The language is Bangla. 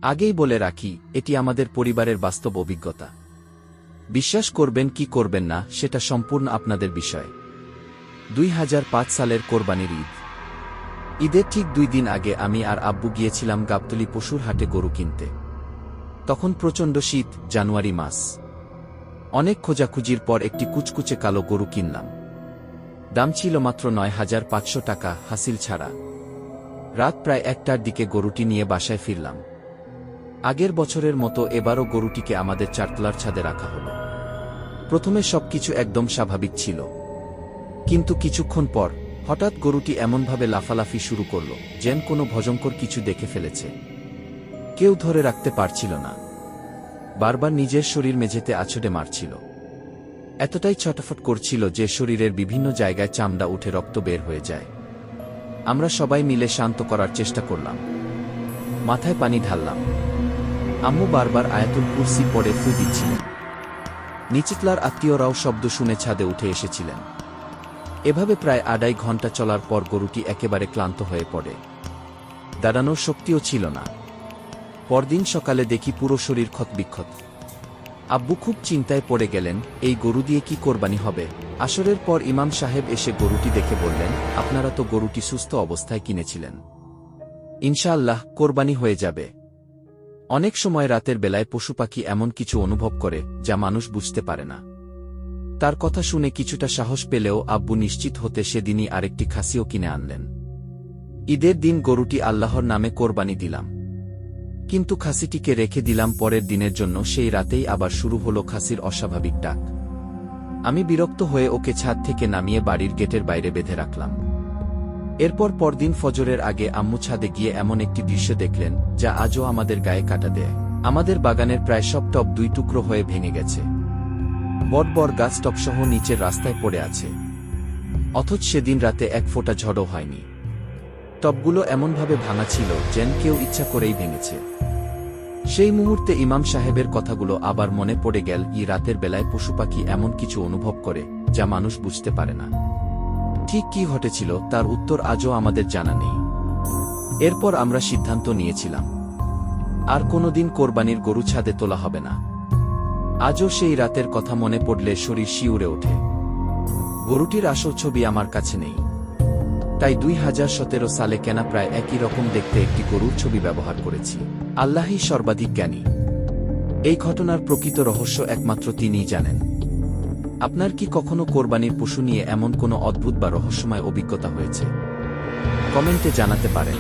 আগেই বলে রাখি, এটি আমাদের পরিবারের বাস্তব অভিজ্ঞতা। বিশ্বাস করবেন কি করবেন না সেটা সম্পূর্ণ আপনাদের বিষয়। 2005 সালের কোরবানির ঈদ। ঈদের ঠিক 2 দিন আগে আমি আর আব্বু গিয়েছিলাম গাবতলী পশুর হাটে গরু কিনতে। তখন প্রচণ্ড শীত, জানুয়ারি মাস। অনেক খোঁজাখুঁজির পর একটি কুচকুচে কালো গরু কিনলাম। দাম ছিল মাত্র 9,500 টাকা, হাসিল ছাড়া। রাত প্রায় 1টার দিকে গরুটি নিয়ে বাসায় ফিরলাম। আগের বছরের মতো এবারও গরুটিকে আমাদের চারতলার ছাদে রাখা হলো। প্রথমে সবকিছু একদম স্বাভাবিক ছিল, কিন্তু কিছুক্ষণ পর হঠাৎ গরুটি এমনভাবে লাফালাফি শুরু করল যেন কোনো ভয়ঙ্কর কিছু দেখে ফেলেছে। কেউ ধরে রাখতে পারছিল না, বারবার নিজের শরীর মেঝেতে আছড়ে মারছিল। এতটাই ছটফট করছিল যে শরীরের বিভিন্ন জায়গায় চামড়া উঠে রক্ত বের হয়ে যায়। আমরা সবাই মিলে শান্ত করার চেষ্টা করলাম, মাথায় পানি ঢাললাম। আম্মু বারবার আয়াতুল কুরসি পড়ে ফু দিচ্ছিলেন। নিচতলার আত্মীয়রাও শব্দ শুনে ছাদে উঠে এসেছিলেন। এভাবে প্রায় 2.5 ঘন্টা চলার পর গরুটি একেবারে ক্লান্ত হয়ে পড়ে, দাঁড়ানোর শক্তিও ছিল না। পরদিন সকালে দেখি পুরো শরীর ক্ষতবিক্ষত। আব্বু খুব চিন্তায় পড়ে গেলেন, এই গরু দিয়ে কি কোরবানি হবে? আসরের পর ইমাম সাহেব এসে গরুটি দেখে বললেন, আপনারা তো গরুটি সুস্থ অবস্থায় কিনেছিলেন, ইনশাআল্লাহ কোরবানি হয়ে যাবে। অনেক সময় রাতের বেলায় পশুপাখি এমন কিছু অনুভব করে যা মানুষ বুঝতে পারে না। তার কথা শুনে কিছুটা সাহস পেলেও আব্বু নিশ্চিত হতে সেদিনই আরেকটি খাসিও কিনে আনলেন। ঈদের দিন গরুটি আল্লাহর নামে কোরবানি দিলাম, কিন্তু খাসিটিকে রেখে দিলাম পরের দিনের জন্য। সেই রাতেই আবার শুরু হলো খাসির অস্বাভাবিক ডাক। আমি বিরক্ত হয়ে ওকে ছাদ থেকে নামিয়ে বাড়ির গেটের বাইরে বেঁধে রাখলাম। এরপর পরদিন ফজরের আগে আম্মু ছাদে গিয়ে এমন একটি দৃশ্য দেখলেন যা আজও আমাদের গায়ে কাটা দেয়। আমাদের বাগানের প্রায় সব টব 2 টুকরো হয়ে ভেঙে গেছে। বড় গাছ টবসহ নিচের রাস্তায় পড়ে আছে, অথচ সেদিন রাতে 1 ফোঁটা ঝড়ও হয়নি। টবগুলো এমনভাবে ভাঙা ছিল যেন কেউ ইচ্ছা করেই ভেঙেছে। সেই মুহূর্তে ইমাম সাহেবের কথাগুলো আবার মনে পড়ে গেল। রাতের বেলায় পশুপাখি এমন কিছু অনুভব করে যা মানুষ বুঝতে পারে না। ঠিক কি ঘটেছিল তার উত্তর আজও আমাদের জানা নেই। এরপর আমরা সিদ্ধান্ত নিয়েছিলাম, আর কোনোদিন কোরবানির গরু ছাদে তোলা হবে না। আজও সেই রাতের কথা মনে পড়লে শরীর শিউরে ওঠে। গরুটির আসল ছবি আমার কাছে নেই, তাই 2017 সালে কেনা প্রায় একই রকম দেখতে একটি গরুর ছবি ব্যবহার করেছি। আল্লাহই সর্বাধিক জ্ঞানী। এই ঘটনার প্রকৃত রহস্য একমাত্র তিনিই জানেন। আপনার কি কখনো কোরবানির পশু নিয়ে এমন কোনো অদ্ভুত বা রহস্যময় অভিজ্ঞতা হয়েছে? কমেন্টে জানাতে পারেন।